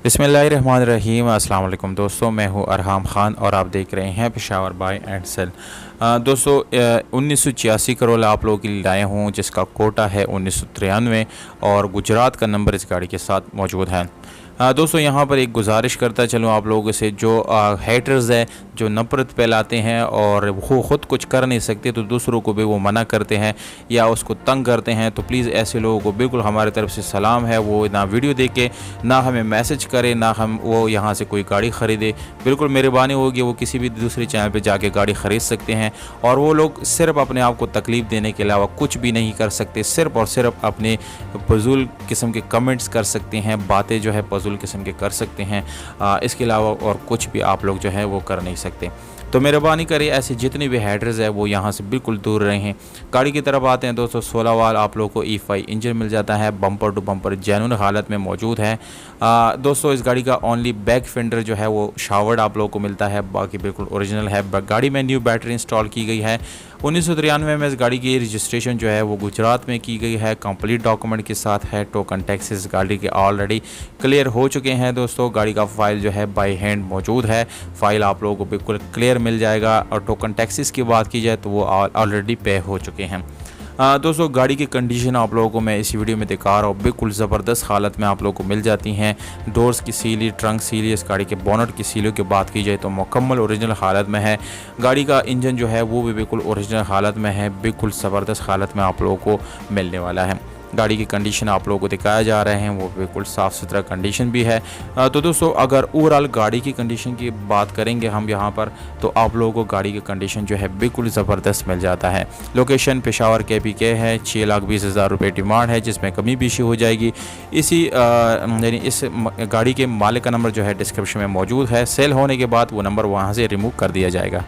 बिस्मिल्लाहिर्रहमानिर्रहीम। अस्सलाम वालेकुम दोस्तों, मैं हूं अरहम ख़ान और आप देख रहे हैं पेशावर बाय एंड सेल। दोस्तों 1986 करोल आप लोगों के लिए लाए हूँ, जिसका कोटा है 1993 और गुजरात का नंबर इस गाड़ी के साथ मौजूद है। दोस्तों यहाँ पर एक गुजारिश करता चलूँ आप लोगों से, जो हेटर्स है, जो नफ़रत फैलाते हैं और वो ख़ुद कुछ कर नहीं सकते तो दूसरों को भी वो मना करते हैं या उसको तंग करते हैं, तो प्लीज़ ऐसे लोगों को बिल्कुल हमारी तरफ से सलाम है। वो ना वीडियो देखे, ना हमें मैसेज करे, ना हम वो यहाँ से कोई गाड़ी ख़रीदे। बिल्कुल मेहरबानी होगी, वो किसी भी दूसरे चैनल पर जाके गाड़ी ख़रीद सकते हैं और वो लोग सिर्फ़ अपने आप को तकलीफ़ देने के अलावा कुछ भी नहीं कर सकते। सिर्फ़ और सिर्फ अपने फजूल किस्म के कमेंट्स कर सकते हैं, बातें जो है फजूल किस्म के कर सकते हैं। इसके अलावा और कुछ भी आप लोग जो है वो कर नहीं सकते। तो मेहरबानी करें, ऐसे जितने भी हेडर्स है वो यहाँ से बिल्कुल दूर रहें। गाड़ी की तरफ आते हैं दोस्तों। 16 वाल आप लोग को E5 इंजन मिल जाता है, बम्पर टू बम्पर जेन्युइन हालत में मौजूद है। दोस्तों इस गाड़ी का ओनली बैक फेंडर जो है वो शावर्ड आप लोगों को मिलता है, बाकी बिल्कुल ओरिजिनल है। गाड़ी में न्यू बैटरी इंस्टॉल की गई है। 1993 में इस गाड़ी की रजिस्ट्रेशन जो है वो गुजरात में की गई है, कंप्लीट डॉक्यूमेंट के साथ है। टोकन टैक्सेस गाड़ी के ऑलरेडी क्लियर हो चुके हैं दोस्तों। गाड़ी का फ़ाइल जो है बाय हैंड मौजूद है, फ़ाइल आप लोगों को बिल्कुल क्लियर मिल जाएगा। और टोकन टैक्सेस की बात की जाए तो वो ऑलरेडी पे हो चुके हैं। दोस्तों गाड़ी की कंडीशन आप लोगों को मैं इस वीडियो में दिखा रहा हूँ, बिल्कुल ज़बरदस्त हालत में आप लोगों को मिल जाती हैं। डोर्स की सीली, ट्रंक सीली, इस गाड़ी के बोनट की सीलियों की बात की जाए तो मुकम्मल ओरिजिनल हालत में है। गाड़ी का इंजन जो है वो भी बिल्कुल ओरिजिनल हालत में है, बिल्कुल ज़बरदस्त हालत में आप लोगों को मिलने वाला है। गाड़ी की कंडीशन आप लोगों को दिखाया जा रहे हैं, वो बिल्कुल साफ़ सुथरा कंडीशन भी है। तो दोस्तों अगर ओवरऑल गाड़ी की कंडीशन की बात करेंगे हम यहाँ पर, तो आप लोगों को गाड़ी की कंडीशन जो है बिल्कुल ज़बरदस्त मिल जाता है। लोकेशन पेशावर KPK है। 6,20,000 रुपये डिमांड है, जिसमें कमी बेशी हो जाएगी। यानी इस गाड़ी के मालिक का नंबर जो है डिस्क्रिप्शन में मौजूद है। सेल होने के बाद वो नंबर वहाँ से रिमूव कर दिया जाएगा।